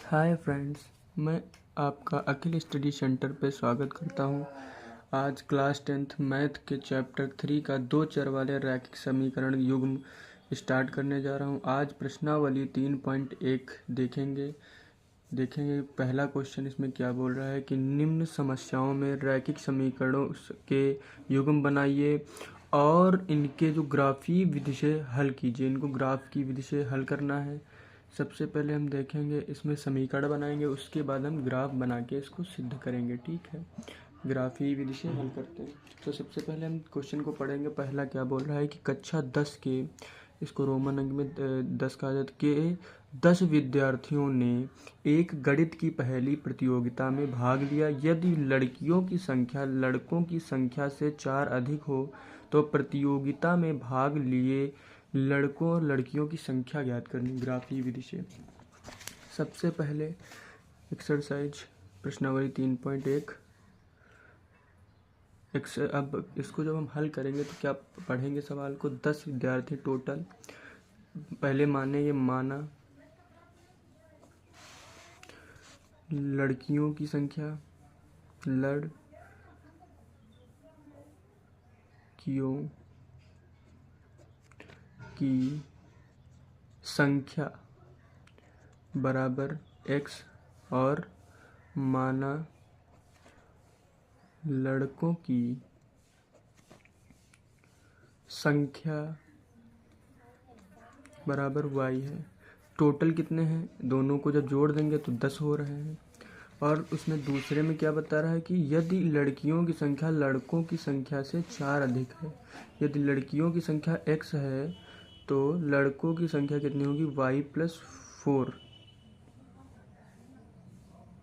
Hi friends, मैं आपका अखिल study centre पे स्वागत करता हूँ। आज क्लास 10th मैथ के चैप्टर 3 का 2 चर वाले रैखिक समीकरण युग्म स्टार्ट करने जा रहा हूँ। आज प्रश्नावली 3.1 देखेंगे पहला क्वेश्चन इसमें क्या बोल रहा है कि निम्न समस्याओं में रैखिक समीकरणों के युग्म बनाइए और इनके जो ग्राफी विधि से हल कीजिए। इनको ग्राफ की विधि से हल करना है। सबसे पहले हम देखेंगे इसमें समीकरण बनाएंगे, उसके बाद हम ग्राफ बना के इसको सिद्ध करेंगे। ठीक है, ग्राफी विधि से हल करते हैं। तो सबसे पहले हम क्वेश्चन को पढ़ेंगे। पहला क्या बोल रहा है कि कक्षा 10 के, इसको रोमन अंक में 10 कहा जाता के 10 विद्यार्थियों ने एक गणित की पहेली प्रतियोगिता में भाग लिया। यदि लड़कियों की संख्या लड़कों की संख्या से 4 अधिक हो तो प्रतियोगिता में भाग लिए लड़कों और लड़कियों की संख्या ज्ञात करनी, ग्राफी विधि से। सबसे पहले एक्सरसाइज प्रश्नावली 3.1। अब इसको जब हम हल करेंगे तो क्या पढ़ेंगे सवाल को। 10 विद्यार्थी टोटल। पहले माना लड़कियों की संख्या, लड़कियों की संख्या बराबर x और माना लड़कों की संख्या बराबर y है। टोटल कितने हैं, दोनों को जब जोड़ देंगे तो 10 हो रहे हैं। और उसमें दूसरे में क्या बता रहा है कि यदि लड़कियों की संख्या लड़कों की संख्या से 4 अधिक है। यदि लड़कियों की संख्या x है तो लड़कों की संख्या कितनी होगी, y+4।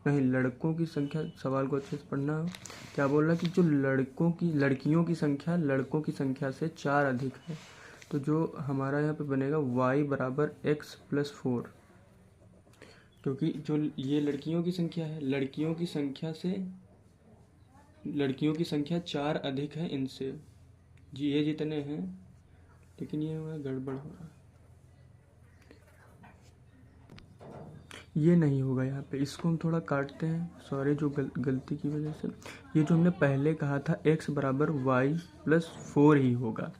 नहीं, लड़कों की संख्या, सवाल को अच्छे से पढ़ना। क्या बोल रहा है कि जो लड़कियों की संख्या लड़कों की संख्या से 4 अधिक है, तो जो हमारा यहाँ पे बनेगा y बराबर x+4। क्योंकि जो ये लड़कियों की संख्या है, लड़कियों की संख्या 4 अधिक है इनसे जी, ये जितने हैं, लेकिन ये गड़बड़ हो रहा है, ये नहीं होगा यहाँ पे। इसको हम थोड़ा काटते हैं, सॉरी, जो गलती की वजह से। ये जो हमने पहले कहा था x बराबर y+4 ही होगा,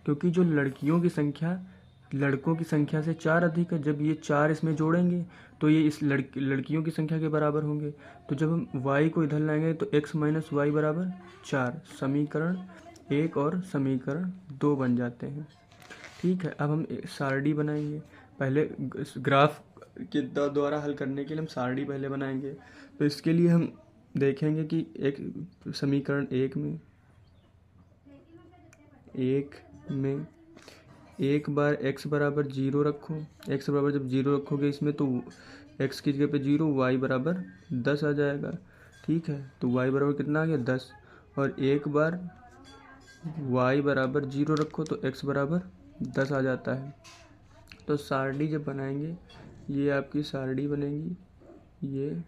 क्योंकि जो लड़कियों की संख्या लड़कों की संख्या से 4 अधिक है। जब ये 4 इसमें जोड़ेंगे तो ये इस लड़कियों की संख्या के बराबर होंगे। तो जब हम y को इधर लाएंगे तो x - y बराबर 4। समीकरण 1 और समीकरण 2 बन जाते हैं। ठीक है, अब हम सारणी बनाएंगे। पहले ग्राफ के द्वारा हल करने के लिए हम सारणी पहले बनाएंगे। तो इसके लिए हम देखेंगे कि एक समीकरण 1 में एक बार x बराबर 0 रखो। x बराबर जब 0 रखोगे इसमें तो x की जगह पे 0, y बराबर 10 आ जाएगा। ठीक है, तो y बराबर कितना आ गया, 10। और एक बार y बराबर 0 रखो तो x बराबर 10 आ जाता है। तो सारणी जब बनाएंगे, ये आपकी सारणी बनेगी, ये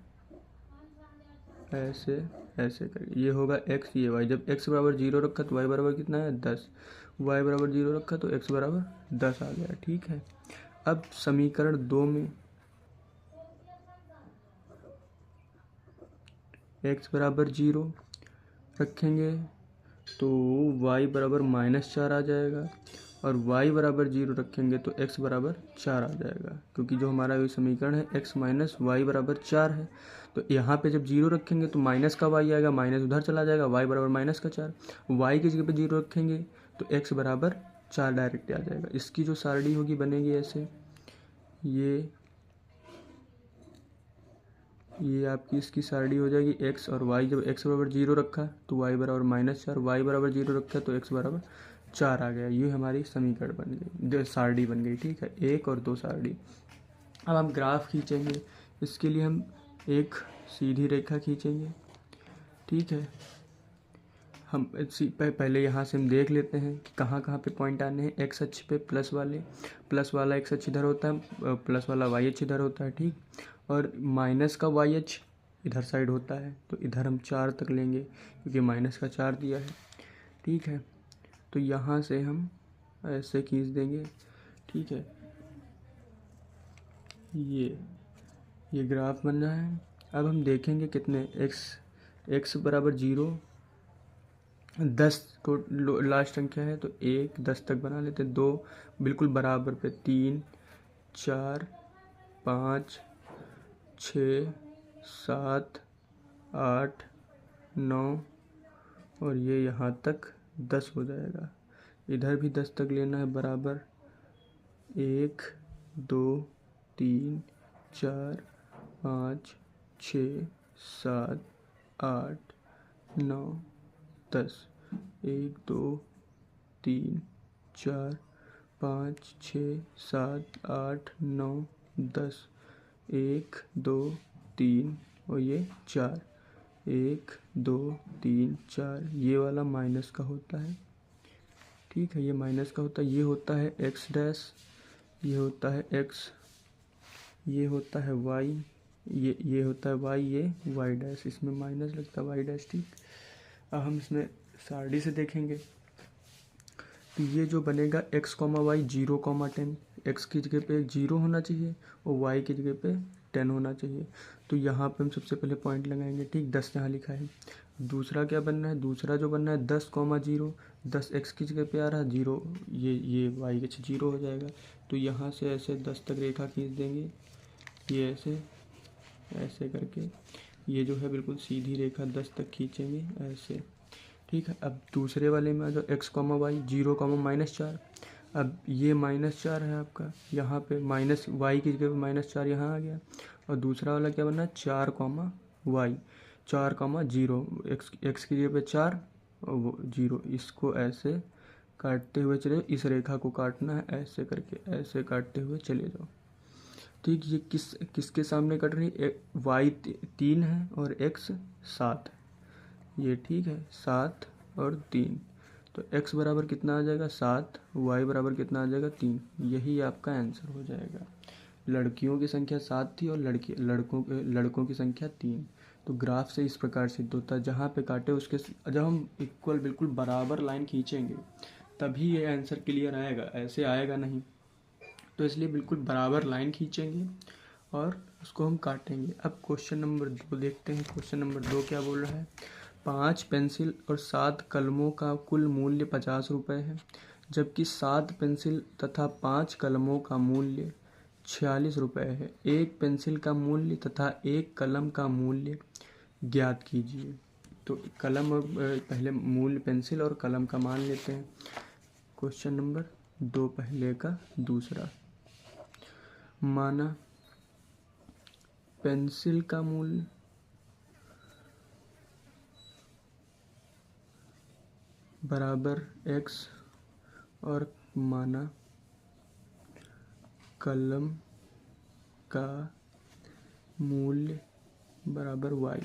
ऐसे करके ये होगा x, ये y। जब x बराबर 0 रखा तो y बराबर कितना है, 10। y बराबर 0 रखा तो x बराबर 10 आ गया। ठीक है, अब समीकरण 2 में x बराबर 0 रखेंगे तो y बराबर -4 आ जाएगा, और y बराबर 0 रखेंगे तो x बराबर 4 आ जाएगा। क्योंकि जो हमारा ये समीकरण है x - y बराबर 4 है। तो यहाँ पे जब 0 रखेंगे तो माइनस का y आएगा, माइनस उधर चला जाएगा, y बराबर -4। y की जगह पे 0 रखेंगे तो x बराबर 4 डायरेक्ट आ जाएगा। इसकी जो सारणी होगी बनेगी ऐसे, ये आपकी इसकी सारणी हो जाएगी x और y। जब x बराबर 0 रखा तो y बराबर -4, y बराबर 0 रखा तो x बराबर 4 आ गया। ये हमारी समीकरण बन गई, सारणी बन गई। ठीक है, 1 और 2 सारणी। अब हम ग्राफ खींचेंगे। इसके लिए हम एक सीधी रेखा खींचेंगे। ठीक है, हम पहले यहाँ से हम देख लेते हैं कि कहाँ कहाँ पे पॉइंट आने हैं। एक्स अक्ष पे प्लस वाला एक्स अक्ष इधर होता है, प्लस वाला वाई अक्ष इधर होता है। ठीक, और माइनस का वाई अक्ष इधर साइड होता है। तो इधर हम 4 तक लेंगे क्योंकि माइनस का 4 दिया है। ठीक है, तो यहाँ से हम ऐसे खींच देंगे। ठीक है, ये ये ग्राफ बन रहा है। अब हम देखेंगे कितने x बराबर 0, 10 को लास्ट संख्या है तो 1 10 तक बना लेते, 2 बिल्कुल बराबर पे, 3 4 5 6 7 8 9 और ये यहाँ तक 10 हो जाएगा। इधर भी 10 तक लेना है, बराबर 1 2 3 4 5 6 7 8 9 10, 1 2 3 4 5 6 7 8 9 10, 1 2 3 और ये 4, 1 2 3 4, ये वाला माइनस का होता है। ठीक है, ये माइनस का होता है। ये होता है एक्स डैश, ये होता है एक्स, ये होता है वाई, ये होता है वाई, ये वाई डैश, इसमें माइनस लगता है वाई डैश। ठीक, अब हम इसमें सारणी से देखेंगे तो ये जो बनेगा एक्स कॉमा वाई 0,10, एक्स की जगह पे 0 होना चाहिए और वाई की जगह पे 10 होना चाहिए। तो यहाँ पे हम सबसे पहले पॉइंट लगाएंगे। ठीक, 10 यहाँ लिखा है। दूसरा क्या बनना है, दूसरा जो बनना है 10,0, 10 एक्स की जगह पे आ रहा है 0, ये वाई के 0 हो जाएगा। तो यहाँ से ऐसे 10 तक रेखा खींच देंगे, ये ऐसे ऐसे करके, ये जो है बिल्कुल सीधी रेखा 10 तक खींचेंगे ऐसे। ठीक है, अब दूसरे वाले में आ जाओ, एक्स कॉमा वाई 0,-4। अब ये -4 है आपका, यहाँ पे माइनस वाई की जगह पे -4 यहाँ आ गया। और दूसरा वाला क्या बनना है, 4,y, 4,0, एक्स की जगह पे 4 और वो 0। इसको ऐसे काटते हुए चले, इस रेखा को काटना है ऐसे करके, ऐसे काटते हुए चले जाओ। ठीक, ये किसके सामने कट रही है, वाई 3 है और एक्स 7 है ये। ठीक है, 7 और 3, तो x बराबर कितना आ जाएगा 7, y बराबर कितना आ जाएगा 3। यही आपका आंसर हो जाएगा। लड़कियों की संख्या 7 थी और लड़कों की संख्या 3। तो ग्राफ से इस प्रकार सिद्ध होता है, जहाँ पे काटे उसके जब हम इक्वल बिल्कुल बराबर लाइन खींचेंगे तभी ये आंसर क्लियर आएगा, ऐसे आएगा नहीं। तो इसलिए बिल्कुल बराबर लाइन खींचेंगे और उसको हम काटेंगे। अब क्वेश्चन नंबर 2 देखते हैं। क्वेश्चन नंबर 2 क्या बोल रहा है, 5 पेंसिल और 7 कलमों का कुल मूल्य 50 रुपये है, जबकि 7 पेंसिल तथा 5 कलमों का मूल्य 46 रुपये है। एक पेंसिल का मूल्य तथा एक कलम का मूल्य ज्ञात कीजिए। तो कलम और पहले मूल्य पेंसिल और कलम का मान लेते हैं। क्वेश्चन नंबर 2 पहले का दूसरा, माना पेंसिल का मूल्य बराबर x और माना कलम का मूल्य बराबर y।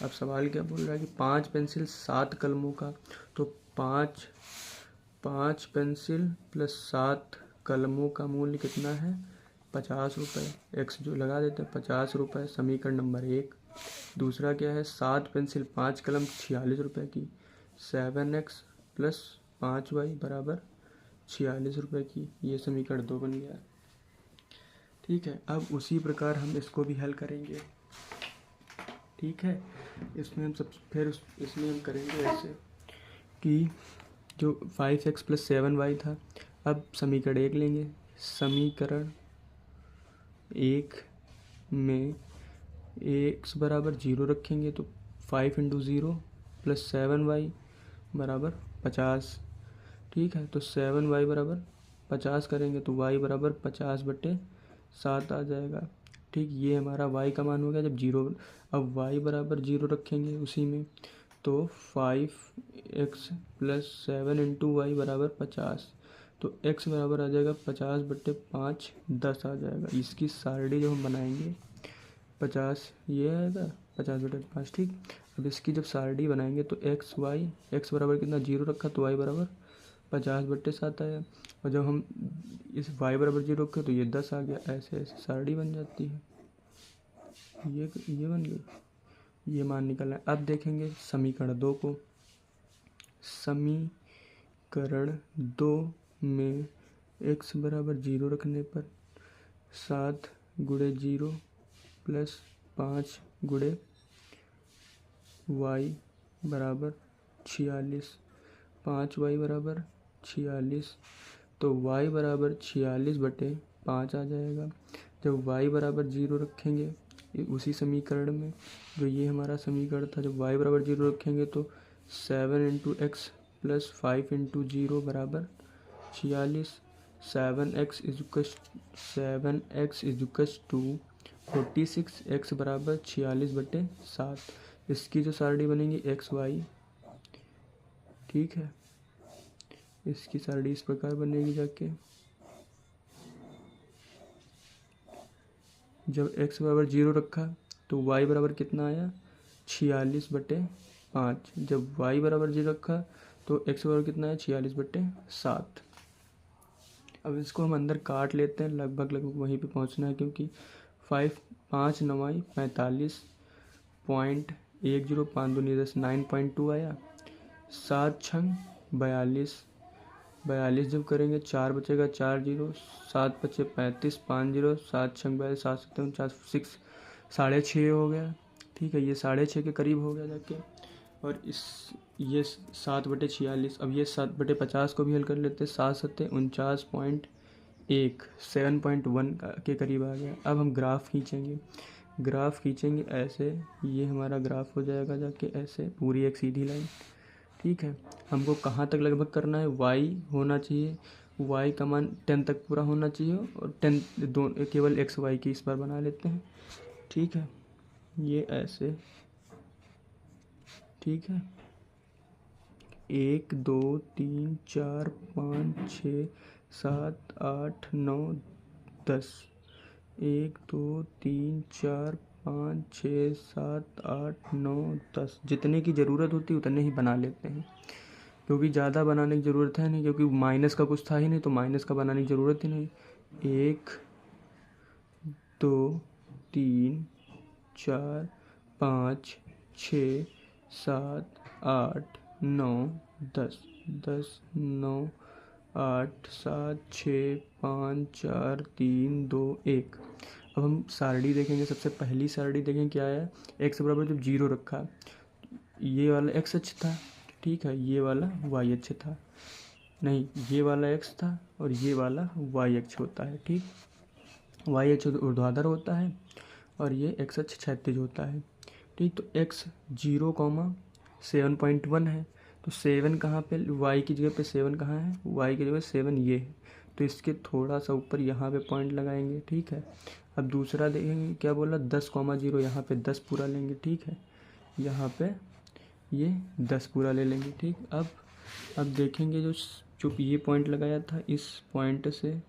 अब सवाल क्या बोल रहा है कि 5 पेंसिल 7 कलमों का, तो 5 पेंसिल प्लस 7 कलमों का मूल्य कितना है 50 रुपये। x जो लगा देते हैं 50 रुपये, समीकरण नंबर 1। दूसरा क्या है, 7 पेंसिल 5 कलम 46 रुपये की, 7x प्लस 5y बराबर 46 रुपये की, ये समीकरण 2 बन गया। ठीक है, अब उसी प्रकार हम इसको भी हल करेंगे। ठीक है, इसमें हम इसमें हम करेंगे ऐसे कि जो 5x प्लस 7y था, अब समीकरण 1 लेंगे। समीकरण 1 में x बराबर 0 रखेंगे तो 5 × 0 प्लस 7y बराबर 50। ठीक है, तो 7y बराबर 50 करेंगे तो y बराबर 50/7 आ जाएगा। ठीक, ये हमारा y का मान हो गया जब 0। अब y बराबर 0 रखेंगे उसी में, तो 5x प्लस 7 × y बराबर 50। तो x बराबर आ जाएगा 50/5, 10 आ जाएगा। इसकी सारणी जो हम बनाएंगे 50, ये आएगा 50/5। ठीक, अब इसकी जब सारणी बनाएंगे तो x बराबर कितना 0 रखा तो y बराबर 50/7 आया। और जब हम इस y बराबर 0 रखे तो ये 10 आ गया। ऐसे ऐसे सारणी बन जाती है। ये बन गई, ये मान निकलना है। अब देखेंगे समीकरण 2 को। समीकरण 2 में x बराबर 0 रखने पर 7 × 0 प्लस 5 गुणे y बराबर 46, 5y बराबर 46, तो y बराबर 46/5 आ जाएगा। जब y बराबर 0 रखेंगे उसी समीकरण में, जो ये हमारा समीकरण था, जब y बराबर 0 रखेंगे तो 7 × x प्लस 5 × 0 बराबर 46, 7x इजुकस टू 46, x बराबर 46/7। इसकी जो सारणी बनेगी एक्स वाई, ठीक है, इसकी सारणी इस प्रकार बनेगी जाके, जब x बराबर 0 रखा तो y बराबर कितना आया 46/5, जब y बराबर 0 रखा तो x बराबर कितना आया 46/7। अब इसको हम अंदर काट लेते हैं, लगभग वहीं पे पहुंचना है, क्योंकि 5 9 45.1052 9.2 आया। 7 छंग 42, 42 जब करेंगे 4 बचेगा 4 0, 7 बचे 35, 5 0, 7 छंग 42, 7 7 49, 6.5 हो गया, ठीक है, ये 6.5 के करीब हो गया जाके। और ये 7/46, अब ये 7/50 को भी हल कर लेते हैं, 7 7 49.1, 7.1 के करीब आ गया। अब हम ग्राफ खींचेंगे ऐसे, ये हमारा ग्राफ हो जाएगा जाके ऐसे, पूरी एक सीधी लाइन, ठीक है। हमको कहाँ तक लगभग करना है, y होना चाहिए, y का मान 10 तक पूरा होना चाहिए, और 10 केवल x y की इस बार बना लेते हैं, ठीक है, ये ऐसे, ठीक है। 1 2 3 4 5 6 7 8 9 10, 1 2 3 4 5 6 7 8 9 10, जितने की ज़रूरत होती है उतने ही बना लेते हैं, क्योंकि ज़्यादा बनाने की ज़रूरत है नहीं, क्योंकि माइनस का कुछ था ही नहीं, तो माइनस का बनाने की ज़रूरत ही नहीं। 1 2 3 4 5 6 7 8 9 10, 10 9 8 7 6 5 4 3 2 1। अब हम सारणी देखेंगे, सबसे पहली सारणी देखेंगे क्या है, x बराबर जब 0 रखा, ये वाला x अक्ष था, ठीक है, ये वाला y अक्ष था, नहीं, ये वाला x था और ये वाला y अक्ष होता है, ठीक, y अक्ष ऊर्ध्वाधर होता है और ये x अक्ष क्षैतिज होता है, ठीक। तो x 0, 7.1 है, तो 7 कहाँ पे, y की जगह पे 7 कहाँ है, y की जगह 7 ये है, तो इसके थोड़ा सा ऊपर यहाँ पे पॉइंट लगाएंगे, ठीक है। अब दूसरा देखेंगे क्या बोला, 10,0, यहाँ पे 10 पूरा लेंगे, ठीक है, यहाँ पे ये 10 पूरा ले लेंगे, ठीक। अब देखेंगे जो ये पॉइंट लगाया था, इस पॉइंट से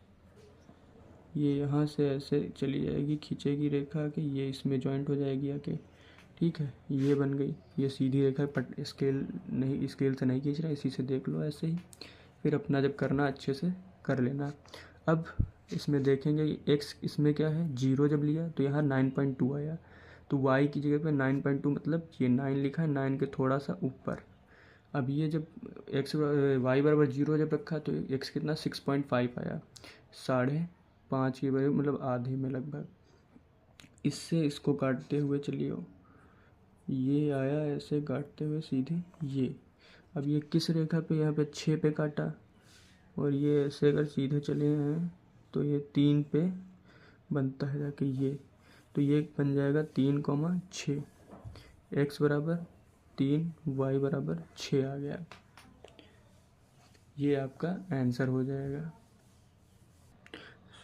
ये यहाँ से ऐसे चली जाएगी, खींचेगी रेखा कि ये इसमें जॉइंट हो जाएगी आके, ठीक है, ये बन गई, ये सीधी रेखा, स्केल से नहीं खींच रहा, इसी से देख लो ऐसे ही, फिर अपना जब करना अच्छे से कर लेना। अब इसमें देखेंगे x इसमें क्या है, 0 जब लिया तो यहाँ 9.2 आया, तो y की जगह पे 9.2 मतलब ये 9 लिखा है, 9 के थोड़ा सा ऊपर। अब ये जब y बराबर 0 जब रखा तो x कितना 6.5 आया, 5.5 के बराबर, मतलब आधे में लगभग। इससे इसको काटते हुए चलिए, ये आया ऐसे काटते हुए सीधे ये। अब ये किस रेखा पे, यहाँ पे 6 पे काटा, और ये ऐसे अगर सीधे चले हैं तो ये 3 पे बनता है जाके ये, तो ये बन जाएगा 3,6, x बराबर 3 y बराबर 6 आ गया, ये आपका आंसर हो जाएगा।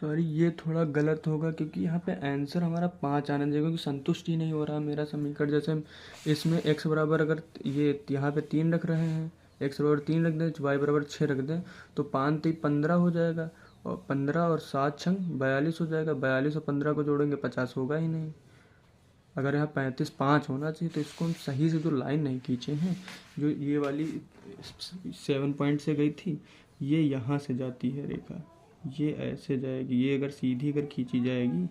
सॉरी, ये थोड़ा गलत होगा क्योंकि यहाँ पे आंसर हमारा 5 आना चाहिए, क्योंकि संतुष्ट ही नहीं हो रहा मेरा समीकरण। जैसे हम इसमें x बराबर अगर ये यहाँ पे 3 रख रहे हैं, x बराबर 3 रख दें, y बराबर 6 रख दें, तो 5 3 15 हो जाएगा, और 15 और 7 छंग 42 हो जाएगा, 42 और 15 को जोड़ेंगे 50 होगा ही नहीं। अगर यहाँ 35 5 होना चाहिए, तो इसको हम सही से जो लाइन नहीं खींचे हैं, जो ये वाली 7 पॉइंट से गई थी, ये यहाँ से जाती है रेखा, ये ऐसे जाएगी, ये अगर सीधी अगर खींची जाएगी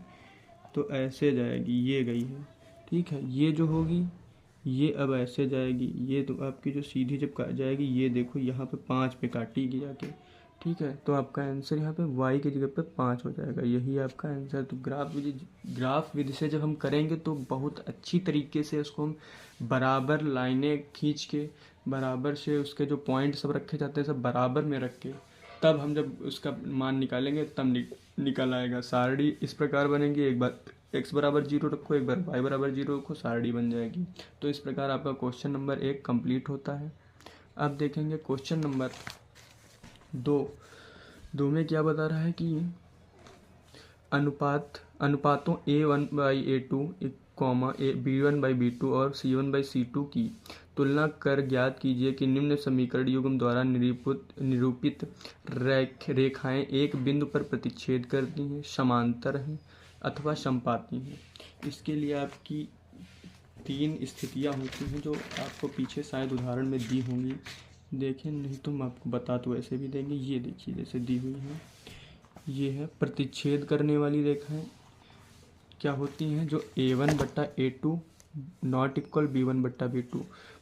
तो ऐसे जाएगी, ये गई है, ठीक है। ये जो होगी ये अब ऐसे जाएगी, ये तो आपकी जो सीधी जब जाएगी, ये देखो यहाँ पे 5 पे काटेगी जाके, ठीक है, तो आपका आंसर यहाँ पे y की जगह पे 5 हो जाएगा, यही आपका आंसर। तो ग्राफ विधि से जब हम करेंगे तो बहुत अच्छी तरीके से उसको हम बराबर लाइनें खींच के बराबर से उसके जो पॉइंट सब रखे जाते हैं सब बराबर में रख के तब हम जब उसका मान निकालेंगे तब निकल आएगा। सारणी इस प्रकार बनेगी, एक बार x बराबर 0 रखो, एक बार y बराबर 0 रखो, सारणी बन जाएगी। तो इस प्रकार आपका क्वेश्चन नंबर 1 कंप्लीट होता है। अब देखेंगे क्वेश्चन नंबर 2 में क्या बता रहा है कि अनुपातों a1/a2 कॉमा b1/b2 और c1/c2 की तुलना कर ज्ञात कीजिए कि निम्न समीकरण युग्म द्वारा निरूपित रेखाएं एक बिंदु पर प्रतिच्छेद करती हैं, समांतर हैं अथवा समपाती हैं। इसके लिए आपकी 3 स्थितियां होती हैं जो आपको पीछे शायद उदाहरण में दी होंगी, देखें नहीं तो हम आपको बता तो ऐसे भी देंगे। ये देखिए जैसे दी हुई है, ये है प्रतिच्छेद करने वाली रेखाएं क्या होती हैं, जो a1/a2 नॉट इक्वल b1/b2,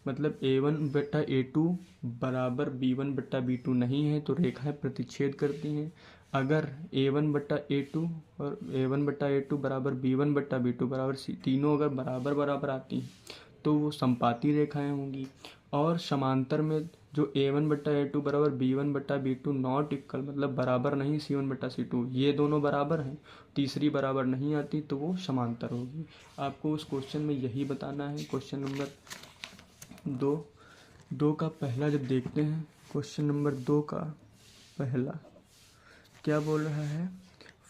मतलब a1/a2 बराबर b1/b2 नहीं है तो रेखाएं प्रतिच्छेद करती हैं। अगर a1/a2 और a1/a2 बराबर b1/b2 बराबर तीनों अगर बराबर बराबर आती हैं तो वो समपाती रेखाएं होंगी। और समांतर में जो a1/a2 बराबर b1/b2 नॉट इक्वल मतलब बराबर नहीं c1/c2, ये दोनों बराबर हैं, तीसरी बराबर नहीं आती तो वो समांतर होगी। आपको उस क्वेश्चन में यही बताना है। क्वेश्चन नंबर 2 का पहला जब देखते हैं, क्वेश्चन नंबर 2 का पहला क्या बोल रहा है,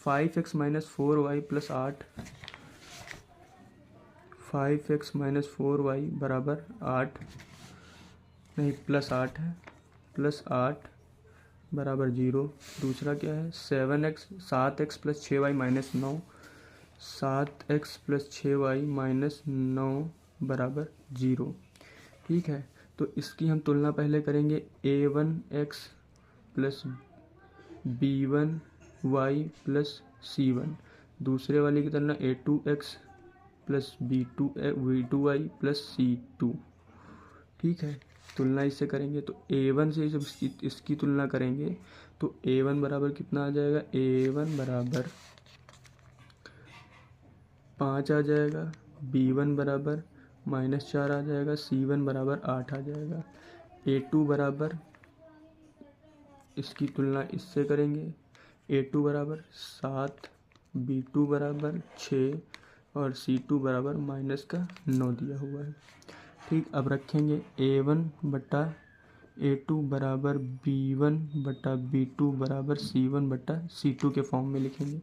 5x - 4y + 8 5x - 4y बराबर 8 नहीं +8 है, +8 बराबर 0। दूसरा क्या है 7x + 6y - 9 7x + 6y - 9 बराबर 0। ठीक है, तो इसकी हम तुलना पहले करेंगे a1x + b1y + c1। दूसरे वाली की तुलना a2x + b2y + c2। ठीक है, तुलना इससे करेंगे तो a1 से जब इसकी तुलना करेंगे तो a1 बराबर कितना आ जाएगा, a1 बराबर 5 आ जाएगा, b1 बराबर -4 आ जाएगा, c1 बराबर 8 आ जाएगा। a2 बराबर इसकी तुलना इससे करेंगे, a2 बराबर 7, b2 बराबर 6 और c2 बराबर -9 दिया हुआ है। ठीक, अब रखेंगे a1/a2 बराबर b1/b2 बराबर c1/c2 के फॉर्म में लिखेंगे।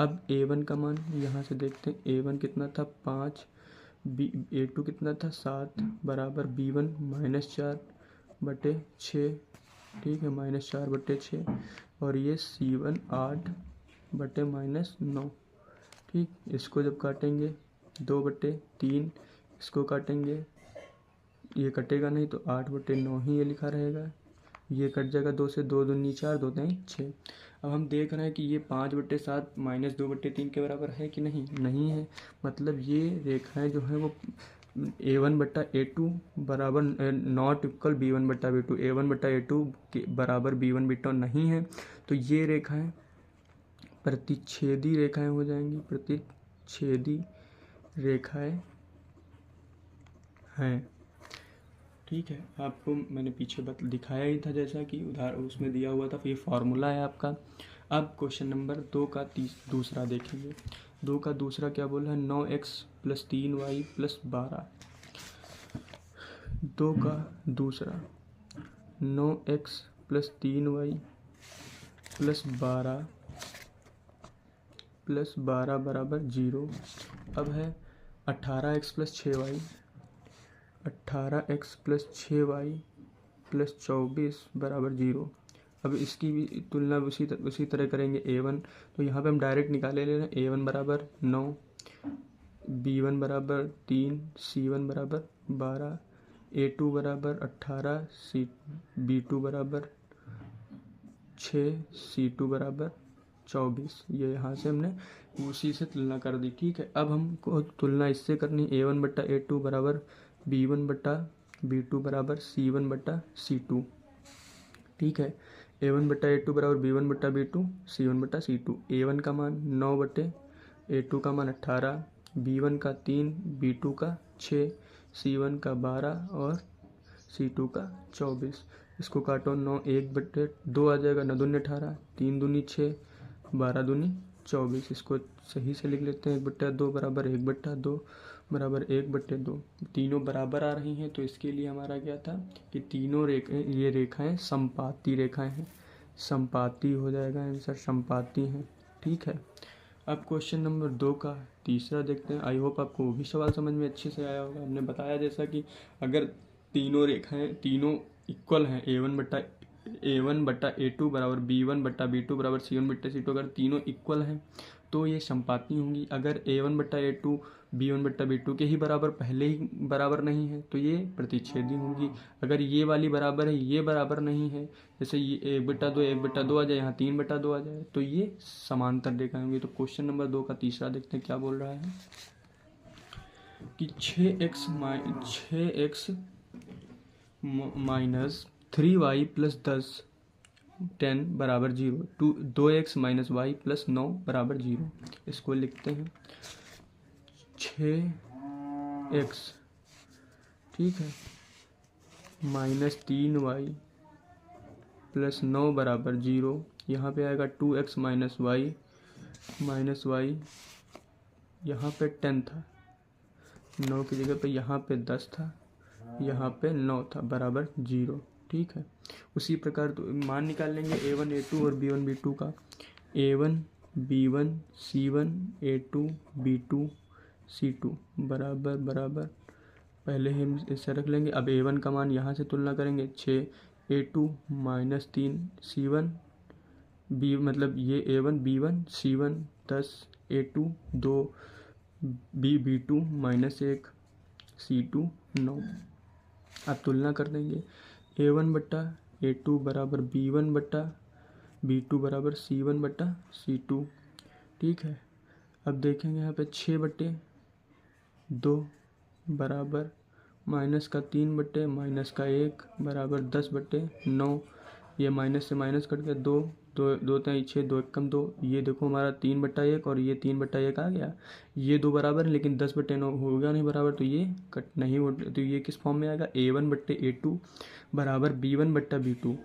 अब a1 का मान यहाँ से देखते हैं, a1 कितना था 5, a2 कितना था 7 बराबर b1 -4/6। ठीक है, -4/6 और ये c1 8/-9। ठीक, इसको जब काटेंगे 2/3, इसको काटेंगे ये कटेगा नहीं तो 8/9 ही ये लिखा रहेगा, ये कट जाएगा 2 से, 2 दूनी 4, 2 तिहाई 6। अब हम देख रहे हैं कि ये 5/7 -2/3 के बराबर है कि नहीं है, मतलब ये रेखाएं जो हैं वो a1/a2 बराबर नॉट इक्वल b1/b2, a1/a2 के बराबर b1/b2 नहीं है तो ये रेखाएं प्रतिच्छेदी रेखाएं हो जाएंगी, प्रतिच्छेदी रेखाएं हैं। ठीक है, आपको मैंने पीछे दिखाया ही था जैसा कि उदाहरण उसमें दिया हुआ था, ये फार्मूला है आपका। अब क्वेश्चन नंबर 2 का दूसरा देखेंगे। 2 का दूसरा क्या बोला है, 9x + 3y + 12। 2 का दूसरा 9x + 3y + 12 बराबर 0। अब है 18x + 6y 18x + 6y + 24 बराबर 0। अब इसकी भी तुलना उसी तरह करेंगे a1, तो यहाँ पे हम डायरेक्ट निकाले ले रहे हैं, a1 बराबर 9, b1 बराबर 3, c1 बराबर 12, a2 बराबर 18, b2 बराबर 6, c2 बराबर 24। ये यहाँ से हमने उसी से तुलना कर दी। ठीक है, अब हमको तुलना इससे करनी, a1/a2 बराबर b1/b2 बराबर c1/c2। ठीक है, A1/A2 बराबर B1/B2 C1/C2। A1 का मान 9/A2 का मान 18, B1 का 3, B2 का 6, C1 का 12 और C2 का 24। इसको काटो, 9 1/2 आ जाएगा, 9 दूनी 18, 3 दूनी 6, 12 दूनी 24। इसको सही से लिख लेते हैं, 1/2 बराबर 1/2 बराबर 1/2। तीनों बराबर आ रही हैं, तो इसके लिए हमारा क्या था कि तीनों ये रेखाएं समपाती रेखाएं हैं, समपाती हो जाएगा आंसर, समपाती हैं। ठीक है, अब क्वेश्चन नंबर 2 का तीसरा देखते हैं। आई होप आपको वो भी सवाल समझ में अच्छे से आया होगा। हमने बताया जैसा कि अगर तीनों रेखाएं तीनों इक्वल हैं, A1/A2 बराबर B1/B2 बराबर C1/C2, अगर तीनों इक्वल हैं तो ये समपाती होंगी। अगर A1/A2 B1/B2 के ही बराबर पहले ही बराबर नहीं है तो ये प्रतिच्छेदी होंगी। अगर ये वाली बराबर है, ये बराबर नहीं है, जैसे ये 1/2 1/2 आ जाए, यहाँ 3/2 आ जाए, तो ये समांतर रेखाएं होंगी। तो क्वेश्चन नंबर 2 का तीसरा देखते हैं क्या बोल रहा है कि 6x माइनस 3y प्लस 10 बराबर 0, 2x माइनस वाई प्लस 9 बराबर 0। इसको लिखते हैं 6x, ठीक है, माइनस 3y प्लस 9 बराबर 0। यहाँ पे आएगा 2x माइनस वाई, यहाँ पे 10 था, 9 की जगह पे यहाँ पे 10 था, यहाँ पे 9 था, बराबर 0। ठीक है, उसी प्रकार तो मान निकाल लेंगे A1 A2 और B1 B2 का। A1 B1 C1 A2 B2 C2 बराबर बराबर, पहले हम इसे रख लेंगे। अब A1 का मान यहाँ से तुलना करेंगे, 6 A2 माइनस 3 C1 B, मतलब ये A1 B1 C1 10 A2 2 B2 minus 1 C2 9। अब तुलना कर देंगे, A1/A2 बराबर B1/B2 बराबर C1/C2। ठीक है, अब देखेंगे यहाँ पे 6/2 बराबर माइनस का 3 माइनस का 1 बराबर 10/9। ये माइनस से माइनस कट गया, 2 2 3 6, 2 1 कम 2। ये देखो हमारा 3/1 और ये 3/1 आ गया। ये दो बराबर है, लेकिन 10/9 होगा नहीं बराबर, तो ये कट नहीं हो, तो ये किस फॉर्म में आएगा, A1/A2 बराबर B1/B2।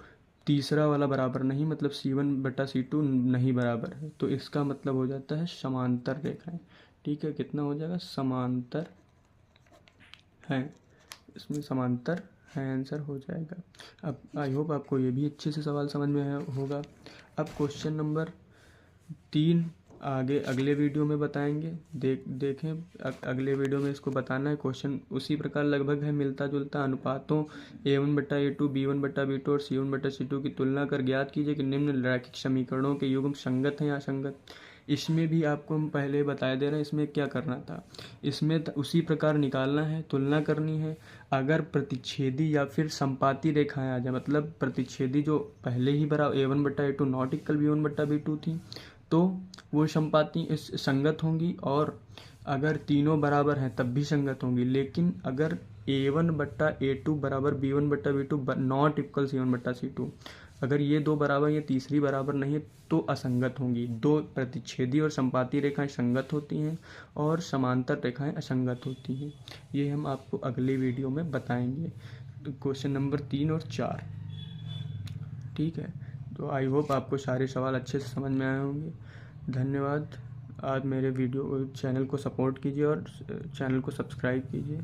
तीसरा वाला बराबर नहीं, मतलब C1/C2 नहीं बराबर है, तो इसका मतलब हो जाता है समांतर रेखाएं। ठीक है, कितना हो जाएगा, समांतर है, इसमें समांतर है, आंसर हो जाएगा। अब आई होप आपको ये भी अच्छे से सवाल समझ में आया होगा। अब क्वेश्चन नंबर 3 आगे अगले वीडियो में बताएंगे, देखें अगले वीडियो में इसको बताना है। क्वेश्चन उसी प्रकार लगभग है, मिलता जुलता। अनुपातों A1/A2 B1/B2 और C1/C2 की तुलना कर ज्ञात कीजिए कि निम्न रैखिक समीकरणों के युग्म संगत हैं या असंगत। इसमें भी आपको हम पहले बताए दे रहे हैं, इसमें क्या करना था, इसमें उसी प्रकार निकालना है, तुलना करनी है। अगर प्रतिच्छेदी या फिर संपाती रेखाएं आ जाए, मतलब प्रतिच्छेदी जो पहले ही बराबर A1/A2 नॉट इक्वल B1/B2 थी, तो वो संपाती संगत होंगी, और अगर तीनों बराबर हैं तब भी संगत होंगी। लेकिन अगर A1/A2 बराबर B1/B2 नॉट इक्वल C1/C2, अगर ये दो बराबर, ये तीसरी बराबर नहीं है, तो असंगत होंगी। दो प्रतिच्छेदी और संपाती रेखाएं संगत होती हैं और समांतर रेखाएं असंगत होती हैं। ये हम आपको अगले वीडियो में बताएंगे, क्वेश्चन नंबर 3 और 4। ठीक है, तो आई होप आपको सारे सवाल अच्छे से समझ में आए होंगे। धन्यवाद। आज मेरे वीडियो चैनल को सपोर्ट कीजिए और चैनल को सब्सक्राइब कीजिए।